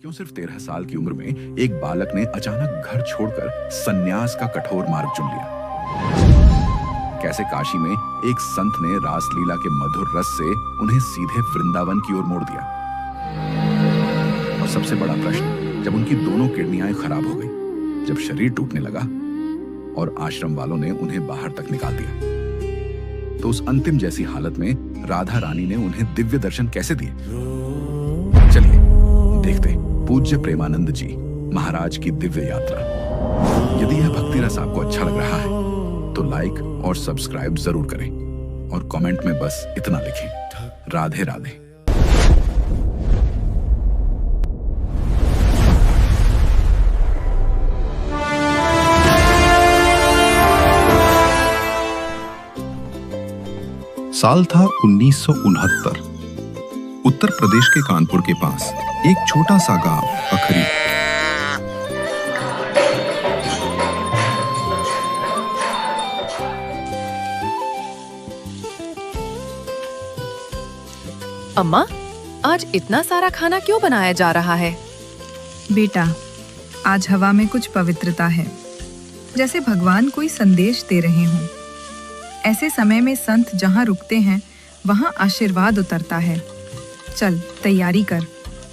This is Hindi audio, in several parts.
क्यों सिर्फ 13 साल की उम्र में एक बालक ने अचानक घर छोड़कर सन्यास का कठोर मार्ग चुन लिया? कैसे काशी में एक संत ने रासलीला के मधुर रस से उन्हें सीधे वृंदावन की ओर मोड़ दिया? और सबसे बड़ा प्रश्न, जब उनकी दोनों किडनियां खराब हो गई, जब शरीर टूटने लगा और आश्रम वालों ने उन्हें बाहर तक निकाल दिया, तो उस अंतिम जैसी हालत में राधा रानी ने उन्हें दिव्य दर्शन कैसे दिए? चलिए देखते हैं पूज्य प्रेमानंद जी महाराज की दिव्य यात्रा। यदि यह भक्ति रस आपको अच्छा लग रहा है तो लाइक और सब्सक्राइब जरूर करें और कमेंट में बस इतना लिखें, राधे राधे। साल था 1969। उत्तर प्रदेश के कानपुर के पास एक छोटा सा गांव अखरी। अम्मा, आज इतना सारा खाना क्यों बनाया जा रहा है? बेटा, आज हवा में कुछ पवित्रता है, जैसे भगवान कोई संदेश दे रहे हों। ऐसे समय में संत जहाँ रुकते हैं वहाँ आशीर्वाद उतरता है। चल तैयारी कर,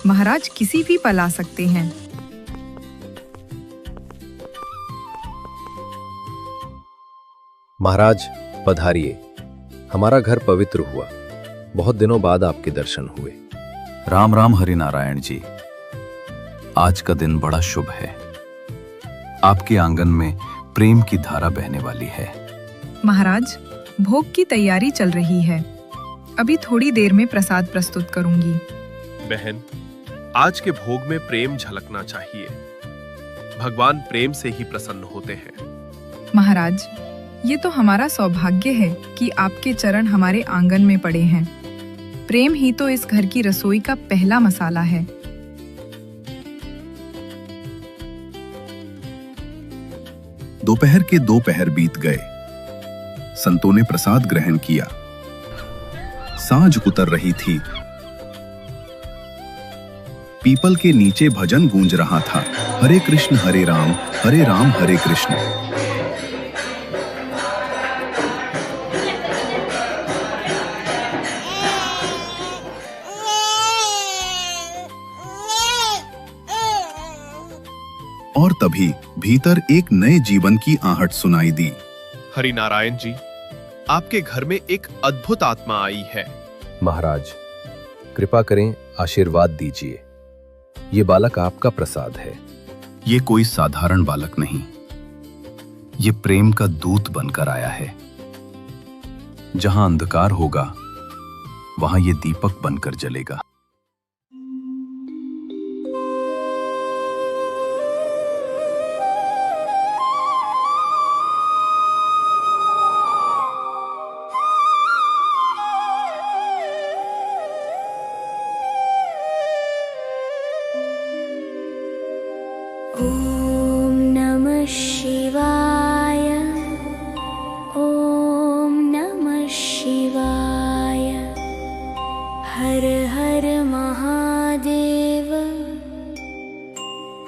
महाराज किसी भी पल आ सकते हैं। महाराज पधारिए, हमारा घर पवित्र हुआ। बहुत दिनों बाद आपके दर्शन हुए। राम राम हरिनारायण जी। आज का दिन बड़ा शुभ है। आपके आंगन में प्रेम की धारा बहने वाली है। महाराज, भोग की तैयारी चल रही है। अभी थोड़ी देर में प्रसाद प्रस्तुत करूंगी। बहन, आज के भोग में प्रेम झलकना चाहिए। भगवान प्रेम से ही प्रसन्न होते हैं। महाराज, ये तो हमारा सौभाग्य है कि आपके चरण हमारे आंगन में पड़े हैं। प्रेम ही तो इस घर की रसोई का पहला मसाला है। दोपहर के 2 पहर बीत गए। संतों ने प्रसाद ग्रहण किया। सांझ उतर रही थी। पीपल के नीचे भजन गूंज रहा था, हरे कृष्ण हरे राम हरे कृष्ण। और तभी भीतर एक नए जीवन की आहट सुनाई दी। हरिनारायण जी, आपके घर में एक अद्भुत आत्मा आई है। महाराज कृपा करें, आशीर्वाद दीजिए। ये बालक आपका प्रसाद है। ये कोई साधारण बालक नहीं, ये प्रेम का दूत बनकर आया है। जहां अंधकार होगा वहां ये दीपक बनकर जलेगा। ओम नमः शिवाय, ओम नमः शिवाय। हर हर महादेव,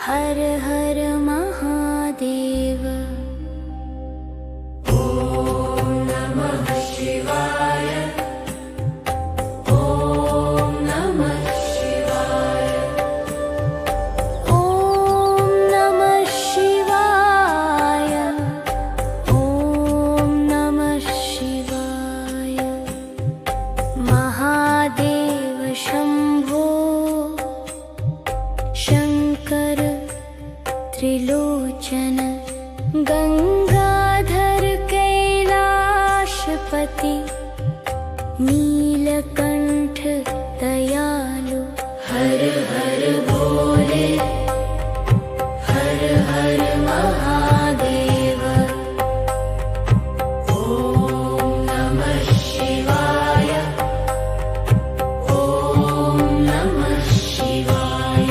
हर हर महादेव। ओम नमः शिवाय, ओम नमः शिवाय। ओम नमः शिवाय, ओम नमः शिवाय। महादेव शंभो शंकर त्रिलोचन, गंगाधर कैलाशपति, नीलकंठ दयालु। हर हर भोले, हर हर महादेव। ओम नमः शिवाय, ओम नमः शिवाय।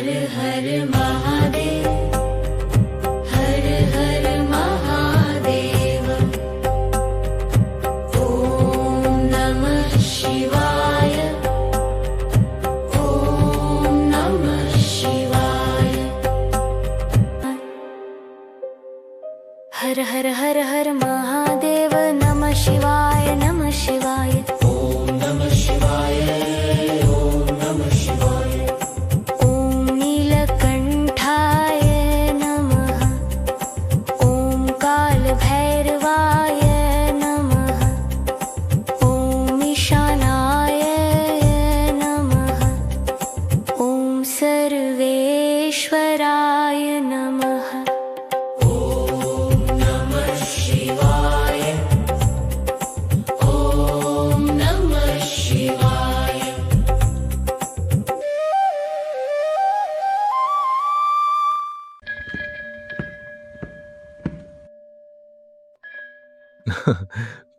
हर हर महादेव, हर हर महादेव। ओम नमः शिवाय, ओम नमः शिवाय। हर हर हर हर महादेव, नमः शिवाय, नमः शिवाय। ओम नमः शिवाय, ओम नमः शिवाय। ओम नीलकंठाय नमः, ओम कालभैरवाय नमः, ओम ईशानाय नमः, ओम सर्वेश्वराय नमः। ओम नमः शिवाय, ओम नमः शिवाय।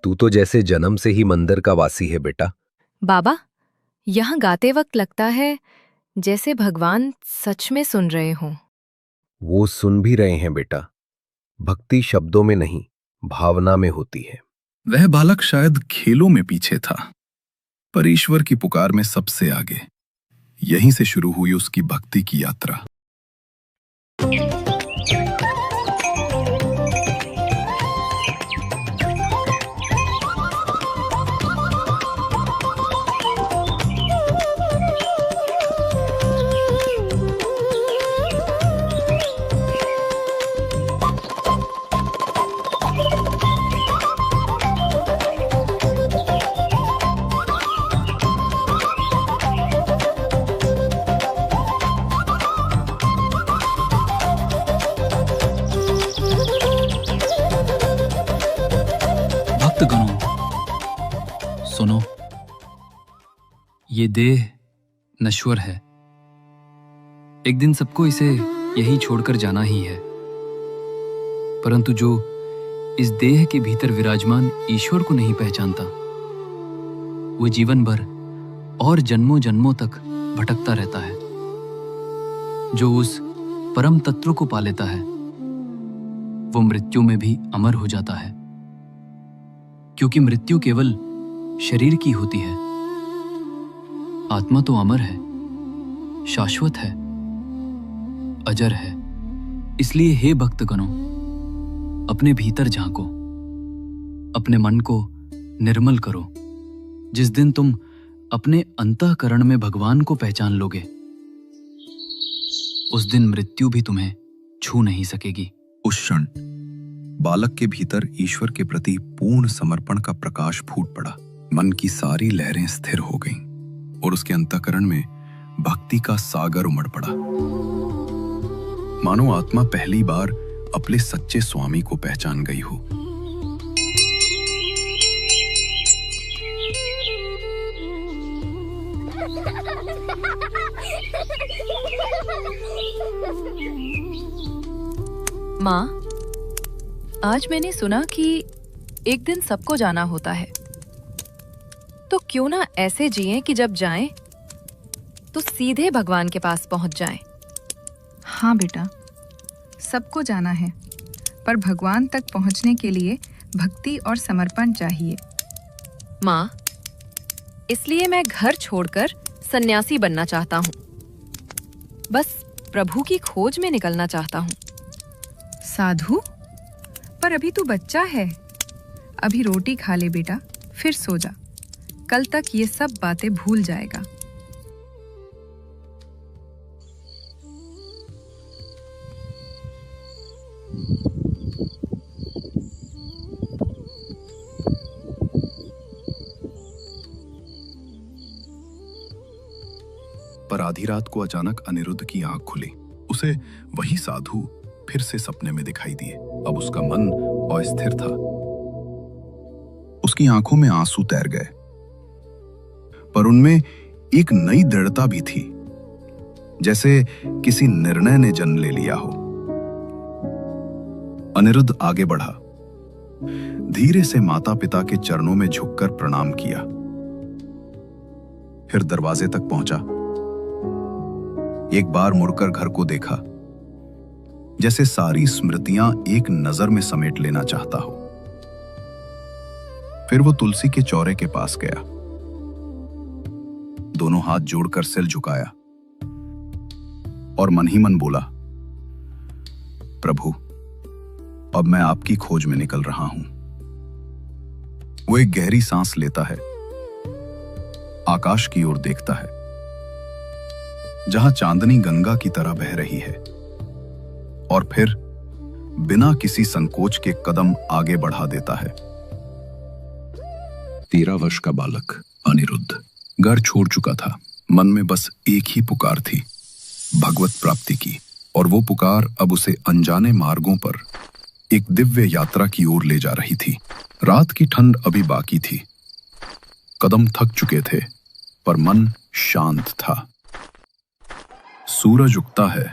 तू तो जैसे जन्म से ही मंदिर का वासी है बेटा। बाबा, यहाँ गाते वक्त लगता है जैसे भगवान सच में सुन रहे हों। वो सुन भी रहे हैं बेटा। भक्ति शब्दों में नहीं, भावना में होती है। वह बालक शायद खेलों में पीछे था, पर ईश्वर की पुकार में सबसे आगे। यहीं से शुरू हुई उसकी भक्ति की यात्रा। भक्तगणों, सुनो, ये देह नश्वर है। एक दिन सबको इसे यही छोड़कर जाना ही है। परंतु जो इस देह के भीतर विराजमान ईश्वर को नहीं पहचानता, वो जीवन भर और जन्मों जन्मों तक भटकता रहता है। जो उस परम तत्व को पा लेता है, वो मृत्यु में भी अमर हो जाता है, क्योंकि मृत्यु केवल शरीर की होती है। आत्मा तो अमर है, शाश्वत है, अजर है। इसलिए हे भक्तगणों, अपने भीतर झांको, अपने मन को निर्मल करो। जिस दिन तुम अपने अंतःकरण में भगवान को पहचान लोगे, उस दिन मृत्यु भी तुम्हें छू नहीं सकेगी। उस क्षण बालक के भीतर ईश्वर के प्रति पूर्ण समर्पण का प्रकाश फूट पड़ा। मन की सारी लहरें स्थिर हो गईं और उसके अंतःकरण में भक्ति का सागर उमड़ पड़ा। मानो आत्मा पहली बार अपने सच्चे स्वामी को पहचान गई हो। माँ, आज मैंने सुना कि एक दिन सबको जाना होता है, तो क्यों ना ऐसे जिएं कि जब जाएं तो सीधे भगवान के पास पहुंच जाएं। हाँ बेटा, सबको जाना है, पर भगवान तक पहुंचने के लिए भक्ति और समर्पण चाहिए। माँ, इसलिए मैं घर छोड़कर सन्यासी बनना चाहता हूँ। बस प्रभु की खोज में निकलना चाहता हूँ। साधु? पर अभी तू बच्चा है। अभी रोटी खा ले बेटा, फिर सो जा। कल तक ये सब बातें भूल जाएगा। पर आधी रात को अचानक अनिरुद्ध की आंख खुली। उसे वही साधु फिर से सपने में दिखाई दिए। अब उसका मन अस्थिर था। उसकी आंखों में आंसू तैर गए, पर उनमें एक नई दृढ़ता भी थी, जैसे किसी निर्णय ने जन्म ले लिया हो। अनिरुद्ध आगे बढ़ा, धीरे से माता पिता के चरणों में झुककर प्रणाम किया। फिर दरवाजे तक पहुंचा। एक बार मुड़कर घर को देखा, जैसे सारी स्मृतियां एक नजर में समेट लेना चाहता हो। फिर वो तुलसी के चौरे के पास गया, दोनों हाथ जोड़कर सिर झुकाया और मन ही मन बोला, प्रभु, अब मैं आपकी खोज में निकल रहा हूं। वो एक गहरी सांस लेता है, आकाश की ओर देखता है, जहां चांदनी गंगा की तरह बह रही है, और फिर बिना किसी संकोच के कदम आगे बढ़ा देता है। 13 वर्ष का बालक अनिरुद्ध घर छोड़ चुका था। मन में बस एक ही पुकार थी, भगवत प्राप्ति की, और वो पुकार अब उसे अनजाने मार्गों पर एक दिव्य यात्रा की ओर ले जा रही थी। रात की ठंड अभी बाकी थी, कदम थक चुके थे, पर मन शांत था। सूरज उगता है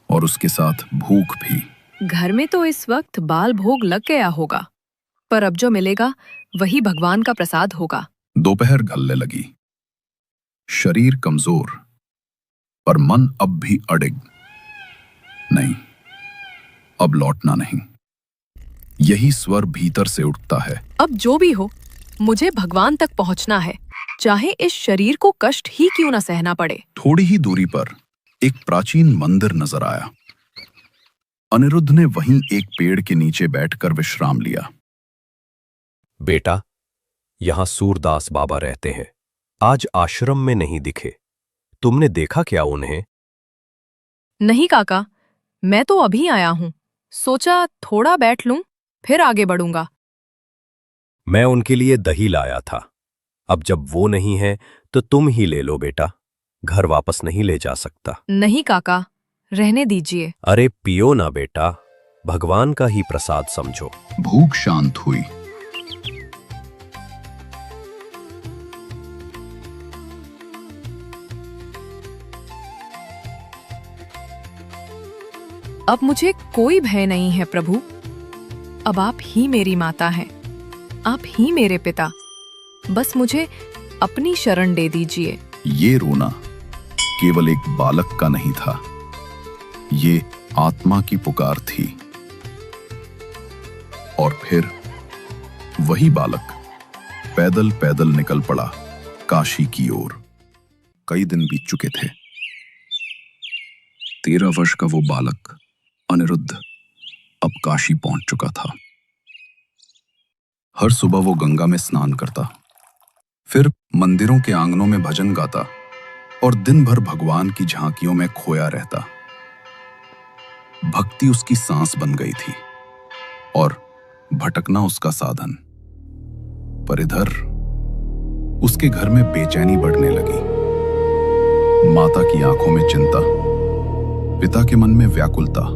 और उसके साथ भूख भी। घर में तो इस वक्त बाल भोग लग गया होगा, पर अब जो मिलेगा वही भगवान का प्रसाद होगा। दोपहर ढलने लगी, शरीर कमजोर, पर मन अब भी अडिग। नहीं, अब लौटना नहीं। यही स्वर भीतर से उठता है, अब जो भी हो, मुझे भगवान तक पहुंचना है, चाहे इस शरीर को कष्ट ही क्यों न सहना पड़े। थोड़ी ही दूरी पर एक प्राचीन मंदिर नजर आया। अनिरुद्ध ने वहीं एक पेड़ के नीचे बैठकर विश्राम लिया। बेटा, यहां सूरदास बाबा रहते हैं, आज आश्रम में नहीं दिखे। तुमने देखा क्या उन्हें? नहीं काका, मैं तो अभी आया हूँ, सोचा थोड़ा बैठ लूं, फिर आगे बढ़ूंगा। मैं उनके लिए दही लाया था। अब जब वो नहीं है तो तुम ही ले लो बेटा, घर वापस नहीं ले जा सकता। नहीं काका, रहने दीजिए। अरे पियो ना बेटा, भगवान का ही प्रसाद समझो। भूख शांत हुई। अब मुझे कोई भय नहीं है प्रभु। अब आप ही मेरी माता हैं, आप ही मेरे पिता। बस मुझे अपनी शरण दे दीजिए। ये रोना केवल एक बालक का नहीं था, ये आत्मा की पुकार थी। और फिर वही बालक पैदल पैदल निकल पड़ा काशी की ओर। कई दिन बीत चुके थे। 13 वर्ष का वो बालक अनिरुद्ध अब काशी पहुंच चुका था। हर सुबह वो गंगा में स्नान करता, फिर मंदिरों के आंगनों में भजन गाता और दिन भर भगवान की झांकियों में खोया रहता। भक्ति उसकी सांस बन गई थी और भटकना उसका साधन। पर इधर उसके घर में बेचैनी बढ़ने लगी। माता की आंखों में चिंता, पिता के मन में व्याकुलता।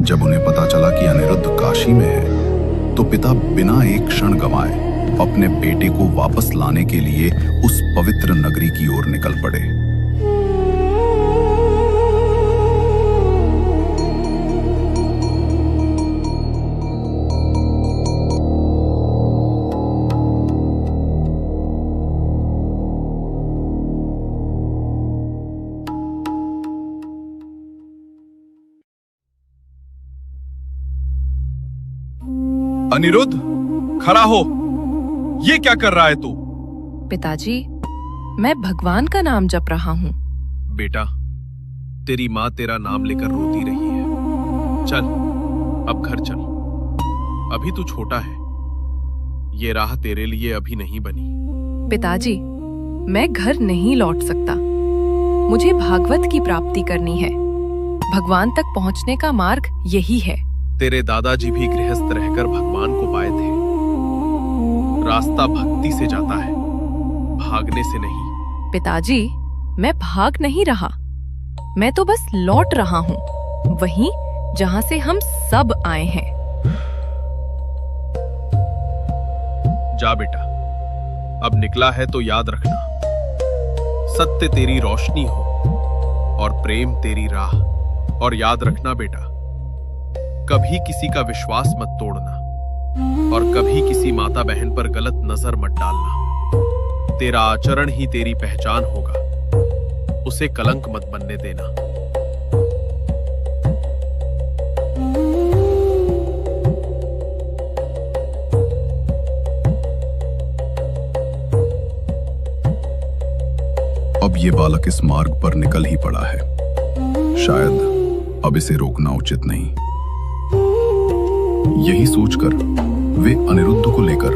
जब उन्हें पता चला कि अनिरुद्ध काशी में है, तो पिता बिना एक क्षण गंवाए अपने बेटे को वापस लाने के लिए उस पवित्र नगरी की ओर निकल पड़े। अनिरुद्ध, खड़ा हो। ये क्या कर रहा है तू? पिताजी, मैं भगवान का नाम जप रहा हूँ। बेटा, तेरी माँ तेरा नाम लेकर रोती रही है। चल, अब घर चल। अभी तू छोटा है, ये राह तेरे लिए अभी नहीं बनी। पिताजी, मैं घर नहीं लौट सकता। मुझे भागवत की प्राप्ति करनी है। भगवान तक पहुँचने का मार्ग यही है। तेरे दादाजी भी गृहस्थ रहकर भगवान को पाए थे। रास्ता भक्ति से जाता है, भागने से नहीं। पिताजी, मैं भाग नहीं रहा, मैं तो बस लौट रहा हूँ, वहीं जहाँ से हम सब आए हैं। जा बेटा, अब निकला है तो याद रखना, सत्य तेरी रोशनी हो और प्रेम तेरी राह। और याद रखना बेटा, कभी किसी का विश्वास मत तोड़ना और कभी किसी माता बहन पर गलत नजर मत डालना। तेरा आचरण ही तेरी पहचान होगा। उसे कलंक मत बनने देना। अब ये बालक इस मार्ग पर निकल ही पड़ा है, शायद अब इसे रोकना उचित नहीं। यही सोचकर वे अनिरुद्ध को लेकर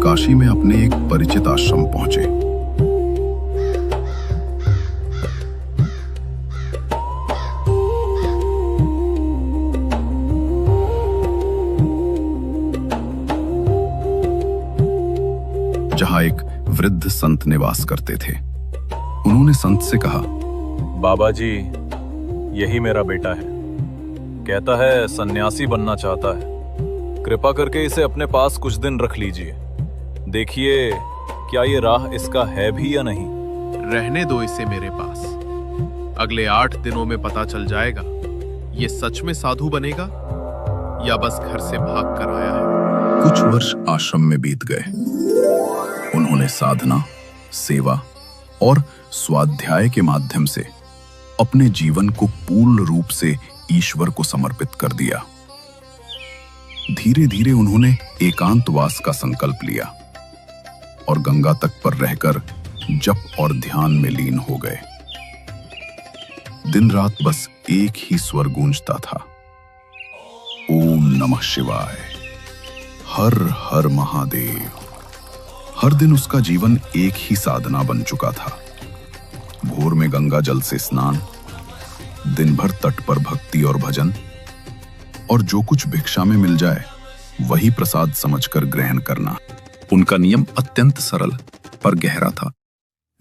काशी में अपने एक परिचित आश्रम पहुंचे। जहां एक वृद्ध संत निवास करते थे। उन्होंने संत से कहा, बाबा जी, यही मेरा बेटा है। कहता है सन्यासी बनना चाहता है। कृपा करके इसे अपने पास कुछ दिन रख लीजिए। देखिए क्या ये राह इसका है भी या नहीं। रहने दो इसे मेरे पास। अगले 8 दिनों में पता चल जाएगा ये सच में साधु बनेगा या बस घर से भाग कर आया है। कुछ वर्ष आश्रम में बीत गए। उन्होंने साधना, सेवा और स्वाध्याय के माध्यम से अपने जीवन को पूर्ण रूप से ईश्वर को समर्पित कर दिया। धीरे धीरे उन्होंने एकांतवास का संकल्प लिया और गंगा तट पर रहकर जप और ध्यान में लीन हो गए। दिन रात बस एक ही स्वर गूंजता था, ओम नमः शिवाय, हर हर महादेव। हर दिन उसका जीवन एक ही साधना बन चुका था। भोर में गंगा जल से स्नान, दिन भर तट पर भक्ति और भजन, और जो कुछ भिक्षा में मिल जाए वही प्रसाद समझकर ग्रहण करना। उनका नियम अत्यंत सरल पर गहरा था।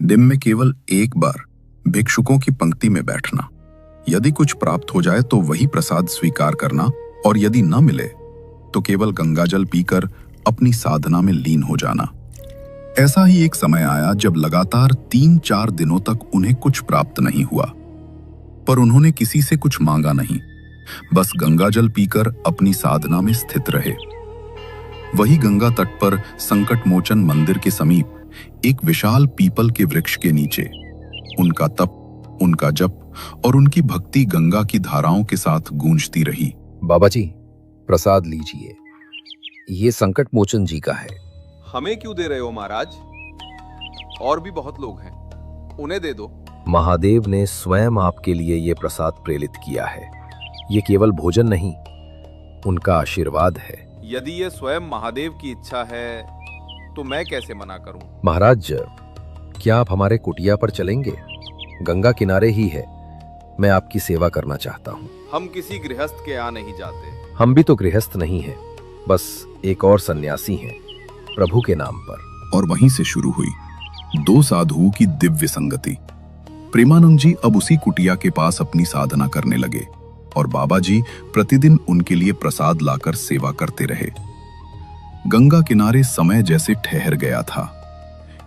दिन में केवल एक बार भिक्षुकों की पंक्ति में बैठना, यदि कुछ प्राप्त हो जाए तो वही प्रसाद स्वीकार करना, और यदि न मिले तो केवल गंगा जल पीकर अपनी साधना में लीन हो जाना। ऐसा ही एक समय आया जब लगातार 3-4 दिनों तक उन्हें कुछ प्राप्त नहीं हुआ, पर उन्होंने किसी से कुछ मांगा नहीं, बस गंगा जल पीकर अपनी साधना में स्थित रहे। वही गंगा तट पर संकट मोचन मंदिर के समीप एक विशाल पीपल के वृक्ष के नीचे उनका तप, उनका जप और उनकी भक्ति गंगा की धाराओं के साथ गूंजती रही। बाबा जी, प्रसाद लीजिए, ये संकट मोचन जी का है। हमें क्यों दे रहे हो महाराज? और भी बहुत लोग हैं, उन्हें दे दो। महादेव ने स्वयं आपके लिए ये प्रसाद प्रेरित किया है। ये केवल भोजन नहीं, उनका आशीर्वाद है। यदि ये स्वयं महादेव की इच्छा है तो मैं कैसे मना करूं? महाराज, क्या आप हमारे कुटिया पर चलेंगे? गंगा किनारे ही है। मैं आपकी सेवा करना चाहता हूँ। हम किसी गृहस्थ के यहाँ नहीं जाते। हम भी तो गृहस्थ नहीं हैं, बस एक और सन्यासी हैं, प्रभु के नाम पर। और वहीं से शुरू हुई 2 साधुओं की दिव्य संगति। प्रेमानंद जी अब उसी कुटिया के पास अपनी साधना करने लगे और बाबा जी प्रतिदिन उनके लिए प्रसाद लाकर सेवा करते रहे। गंगा किनारे समय जैसे ठहर गया था।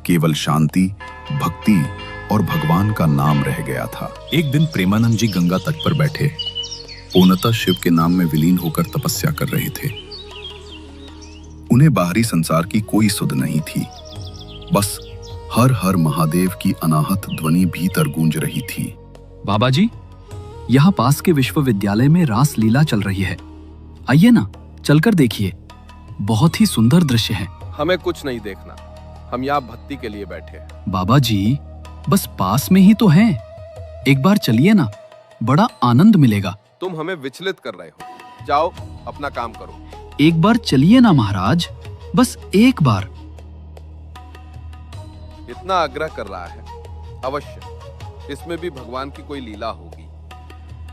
केवल शांति, भक्ति और भगवान का नाम रह गया था। एक दिन प्रेमानंद जी गंगा तट पर बैठे पूर्णतः शिव के नाम में विलीन होकर तपस्या कर रहे थे। उन्हें बाहरी संसार की कोई सुध नहीं थी, बस हर हर महादेव की अनाहत ध्वनि भीतर गूंज रही थी। बाबा जी, यहाँ पास के विश्वविद्यालय में रास लीला चल रही है। आइए ना, चलकर देखिए। बहुत ही सुंदर दृश्य है। हमें कुछ नहीं देखना, हम यहाँ भक्ति के लिए बैठे हैं। बाबा जी, बस पास में ही तो हैं। एक बार चलिए ना, बड़ा आनंद मिलेगा। तुम हमें विचलित कर रहे हो। जाओ, अपना काम करो। एक बार चलिए ना महाराज, बस एक बार। इतना आग्रह कर रहा है, अवश्य इसमें भी भगवान की कोई लीला होगी।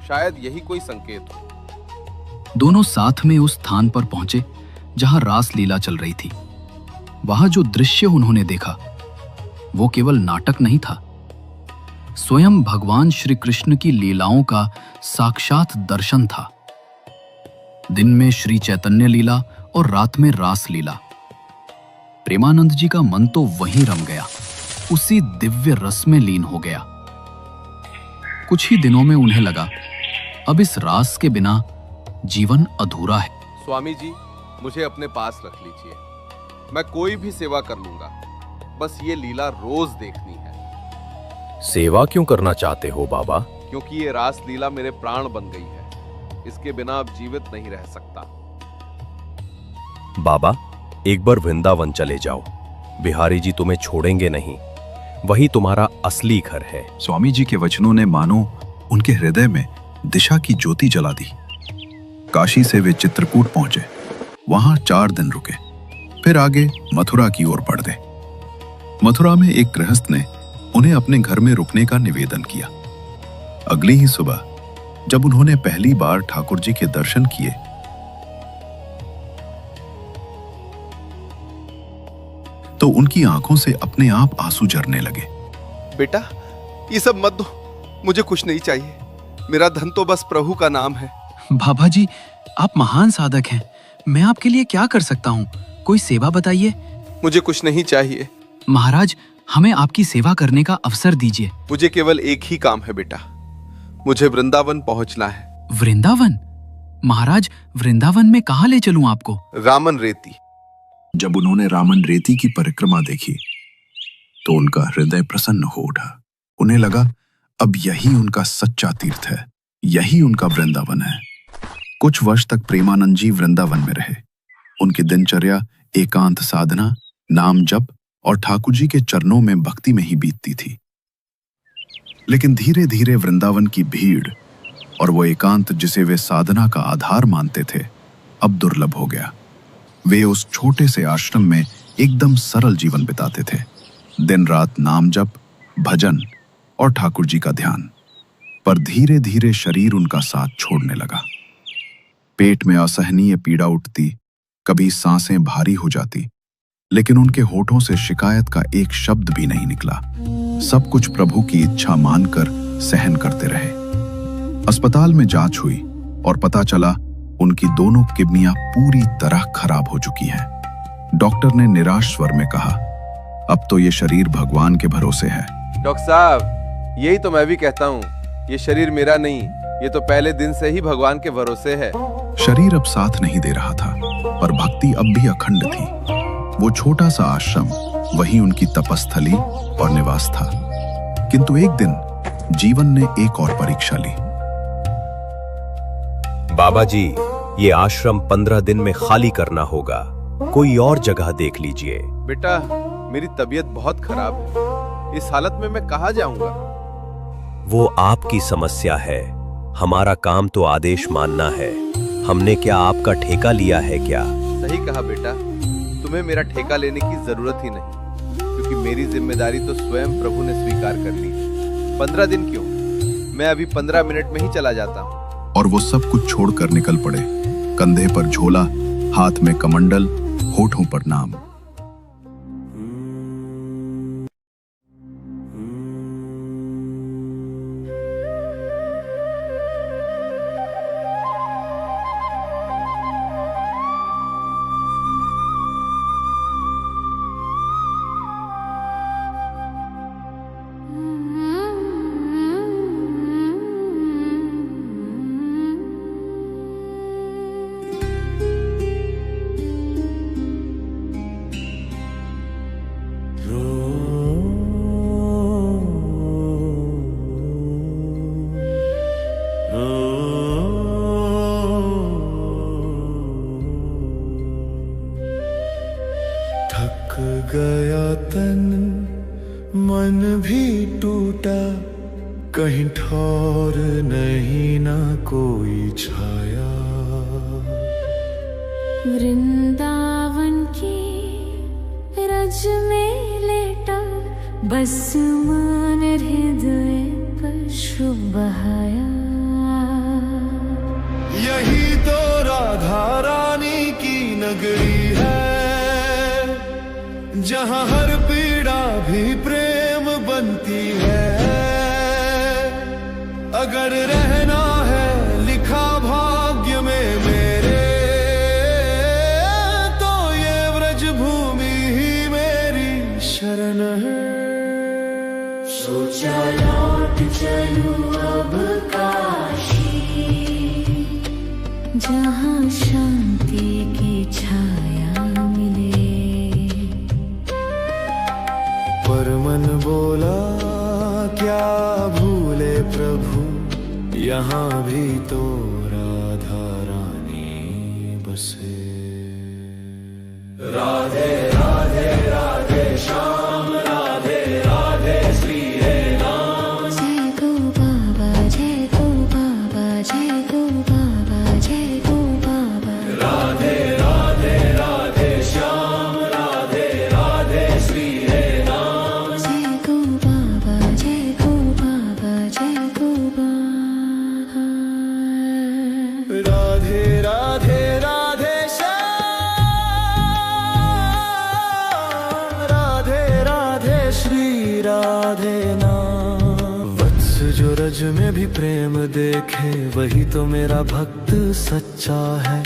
शायद यही कोई संकेत हो। दोनों साथ में उस स्थान पर पहुंचे जहां रास लीला चल रही थी। वहां जो दृश्य उन्होंने देखा वो केवल नाटक नहीं था, स्वयं भगवान श्री कृष्ण की लीलाओं का साक्षात दर्शन था। दिन में श्री चैतन्य लीला और रात में रास लीला। प्रेमानंद जी का मन तो वहीं रम गया, उसी दिव्य रस में लीन हो गया। कुछ ही दिनों में उन्हें लगा अब इस रास के बिना जीवन अधूरा है। स्वामी जी, मुझे अपने पास रख लीजिए। मैं कोई भी सेवा कर लूंगा, बस ये लीला रोज देखनी है। सेवा क्यों करना चाहते हो बाबा? क्योंकि ये रास लीला मेरे प्राण बन गई है। इसके बिना अब जीवित नहीं रह सकता। बाबा, एक बार वृंदावन चले जाओ। बिहारी जी तुम्हें छोड़ेंगे नहीं। वही तुम्हारा असली घर है। स्वामी जी के वचनों ने मानो उनके हृदय में दिशा की ज्योति जला दी। काशी से वे चित्रकूट पहुंचे। वहां 4 दिन रुके, फिर आगे मथुरा की ओर बढ़ गए। मथुरा में एक गृहस्थ ने उन्हें अपने घर में रुकने का निवेदन किया। अगली ही सुबह जब उन्होंने पहली बार ठाकुर जी के दर्शन किए तो उनकी आंखों से अपने आप आंसू झरने लगे। बेटा, ये सब मत दो, मुझे कुछ नहीं चाहिए। मेरा धन तो बस प्रभु का नाम है। बाबा जी, आप महान साधक हैं। मैं आपके लिए क्या कर सकता हूँ? कोई सेवा बताइए। मुझे कुछ नहीं चाहिए। महाराज, हमें आपकी सेवा करने का अवसर दीजिए। मुझे केवल एक ही काम है बेटा, मुझे वृंदावन पहुंचना है। वृंदावन? महाराज, वृंदावन में कहाँ ले चलूं आपको? रामन रेती। जब उन्होंने रामन रेती की परिक्रमा देखी तो उनका हृदय प्रसन्न हो उठा। उन्हें लगा अब यही उनका सच्चा तीर्थ है, यही उनका वृंदावन है। कुछ वर्ष तक प्रेमानंद जी वृंदावन में रहे। उनकी दिनचर्या एकांत साधना, नाम जप और ठाकुर जी के चरणों में भक्ति में ही बीतती थी। लेकिन धीरे धीरे वृंदावन की भीड़ और वो एकांत जिसे वे साधना का आधार मानते थे अब दुर्लभ हो गया। वे उस छोटे से आश्रम में एकदम सरल जीवन बिताते थे। दिन रात नाम जप, भजन और ठाकुर जी का ध्यान। पर धीरे धीरे शरीर उनका साथ छोड़ने लगा। पेट में असहनीय पीड़ा उठती, कभी सांसें भारी हो जाती, लेकिन उनके होठों से शिकायत का एक शब्द भी नहीं निकला। सब कुछ प्रभु की इच्छा मानकर सहन करते रहे। अस्पताल में जांच हुई और पता चला उनकी दोनों किडनियां पूरी तरह खराब हो चुकी हैं। डॉक्टर ने निराश स्वर में कहा, अब तो ये शरीर भगवान के भरोसे है। डॉक्टर साहब, यही तो मैं भी कहता हूँ, ये शरीर मेरा नहीं, ये तो पहले दिन से ही भगवान के भरोसे है। शरीर अब साथ नहीं दे रहा था, पर भक्ति अब भी अखंड थी। वो छोटा सा आश्रम वही उनकी तपस्थली और निवास था। किंतु एक दिन जीवन ने एक और परीक्षा ली। बाबा जी, ये आश्रम 15 दिन में खाली करना होगा। कोई और जगह देख लीजिए। बेटा, मेरी तबीयत बहुत खराब है। इस हालत में मैं कहाँ जाऊंगा? वो आपकी समस्या है। हमारा काम तो आदेश मानना है। हमने क्या आपका ठेका लिया है क्या? सही कहा बेटा, तुम्हें मेरा ठेका लेने की जरूरत ही नहीं, क्योंकि मेरी जिम्मेदारी तो स्वयं प्रभु ने स्वीकार कर ली। 15 दिन क्यों, मैं अभी 15 मिनट में ही चला जाता हूँ। और वो सब कुछ छोड़कर निकल पड़े। कंधे पर झोला, हाथ में कमंडल, होठों पर नाम। थक गया तन, मन भी टूटा, कहीं ठौर नहीं ना कोई छाया। वृंदावन की रज में लेटा, बस मन हृदय पर शुभ बहाया। यही तो राधा रानी की नगरी है, जहाँ हर पीड़ा भी प्रेम बनती है। अगर रहना है लिखा भाग्य में मेरे, तो ये व्रज भूमि ही मेरी शरण है। सोचा लौट चलूं अब काशी, जहाँ शांति की छाया मिले। पर मन बोला क्या यहाँ भी तो राधा रानी बसे। राधे राधे राधे श्याम, राधे राधे श्री हे राम। जय गो बाबा, जय गो बाबा, जय गो बाबा, जय गो बाबा। राधे राधे राधे श्याम, राधे राधे श्री हे राम। जय गो बाबा, जय गो बाबा, जय गो बाबा। राधे राधे राधे श्याम, राधे राधे श्री राधे नाम। वत्स जो रज में भी प्रेम देखे, वही तो मेरा भक्त सच्चा है।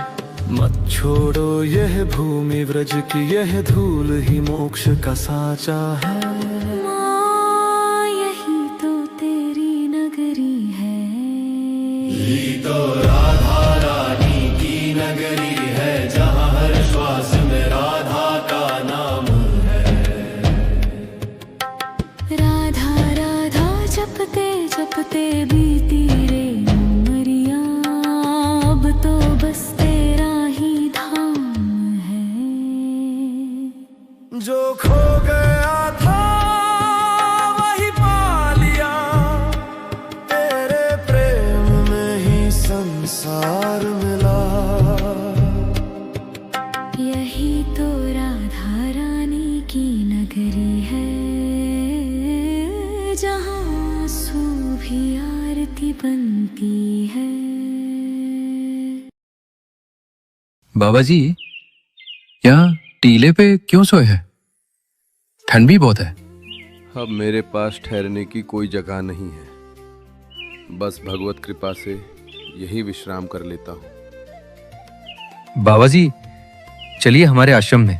मत छोड़ो यह भूमि व्रज की, यह धूल ही मोक्ष का साचा है। माँ यही तो तेरी नगरी है। यही तो राधा रानी की नगरी है, जहाँ हर श्वास में राधा का नाम है। राधा राधा जपते जपते बीती रे उमरिया, अब तो बस तेरा ही धाम है। जो खो गया था वही पा लिया, तेरे प्रेम में ही संसार मिला। यही तो राधा रानी की नगरी है, जहाँ आंसू भी आरती बनती है। बाबा जी, यहाँ टीले पे क्यों सोए हैं? ठंड भी बहुत है। अब मेरे पास ठहरने की कोई जगह नहीं है, बस भगवत कृपा से यही विश्राम कर लेता हूँ। बाबा जी, चलिए हमारे आश्रम में,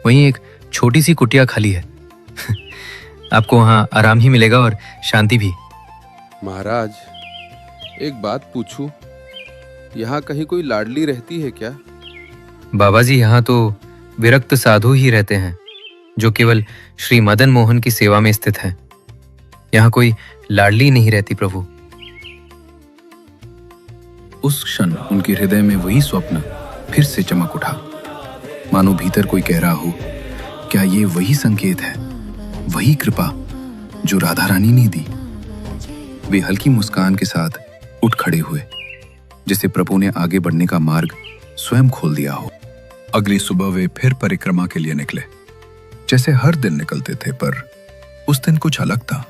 वहीं एक छोटी सी कुटिया खाली है। आपको वहाँ आराम ही मिलेगा और शांति भी। महाराज, एक बात पूछूं, यहाँ कहीं कोई लाडली रहती है क्या? बाबा जी, यहाँ तो विरक्त साधु ही रहते हैं, जो केवल श्री मदन मोहन की सेवा में स्थित हैं। यहाँ कोई लाडली नहीं रहती प्रभु। उस क्षण उनके हृदय में वही स्वप्न फिर से चमक उठा, मानो भीतर कोई कह रहा हो, क्या ये वही संकेत है, वही कृपा जो राधा रानी ने दी? वे हल्की मुस्कान के साथ उठ खड़े हुए, जैसे प्रभु ने आगे बढ़ने का मार्ग स्वयं खोल दिया हो। अगली सुबह वे फिर परिक्रमा के लिए निकले, जैसे हर दिन निकलते थे, पर उस दिन कुछ अलग था।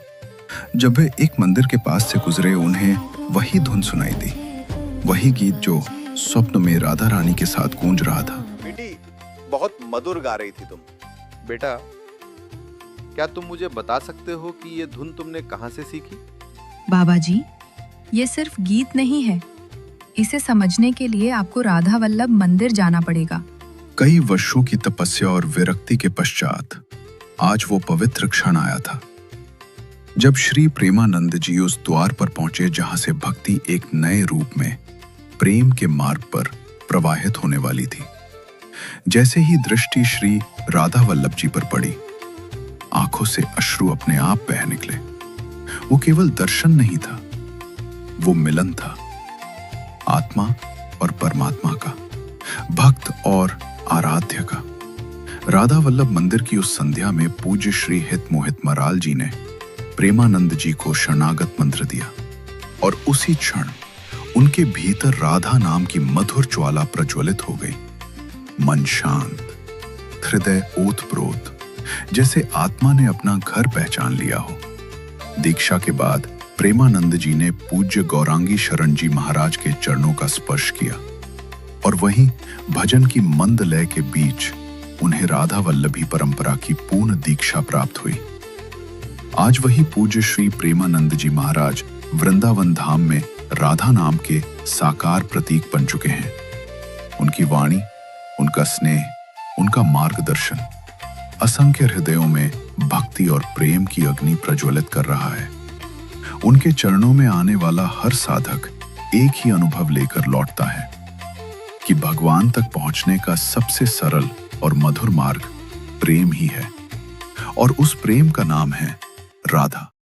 जब वे एक मंदिर के पास से गुजरे, उन्हें वही धुन सुनाई दी, वही गीत जो स्वप्न में राधा रानी के साथ गूंज रहा था। बेटी, बहुत मधुर गा रही थी तुम। बेटा, क्या तुम मुझे बता सकते हो कि ये धुन तुमने कहाँ से सीखी? बाबा जी, ये सिर्फ गीत नहीं है। इसे समझने के लिए आपको राधा वल्लभ मंदिर जाना पड़ेगा। कई वर्षों की तपस्या और विरक्ति के पश्चात आज वो पवित्र क्षण आया था, जब श्री प्रेमानंद जी उस द्वार पर पहुंचे जहां से भक्ति एक नए रूप में प्रेम के मार्ग पर प्रवाहित होने वाली थी। जैसे ही दृष्टि श्री राधा वल्लभ जी पर पड़ी, आंखों से अश्रु अपने आप बह निकले। वो केवल दर्शन नहीं था, वो मिलन था, आत्मा और परमात्मा का, भक्त और आराध्य का। राधा वल्लभ मंदिर की उस संध्या में पूज्य श्री हित मोहित मराल जी ने प्रेमानंद जी को शरणागत मंत्र दिया, और उसी क्षण उनके भीतर राधा नाम की मधुर ज्वाला प्रज्वलित हो गई। मन शांत, हृदय ओतप्रोत, जैसे आत्मा ने अपना घर पहचान लिया हो। दीक्षा के बाद प्रेमानंद जी ने पूज्य गौरांगी शरण जी महाराज के चरणों का स्पर्श किया, और वहीं भजन की मंद लय के बीच उन्हें राधा वल्लभी परंपरा की पूर्ण दीक्षा प्राप्त हुई। आज वही पूज्य श्री प्रेमानंद जी महाराज वृंदावन धाम में राधा नाम के साकार प्रतीक बन चुके हैं। उनकी वाणी, उनका स्नेह, उनका मार्गदर्शन असंख्य हृदयों में भक्ति और प्रेम की अग्नि प्रज्वलित कर रहा है। उनके चरणों में आने वाला हर साधक एक ही अनुभव लेकर लौटता है कि भगवान तक पहुंचने का सबसे सरल और मधुर मार्ग प्रेम ही है, और उस प्रेम का नाम है राधा।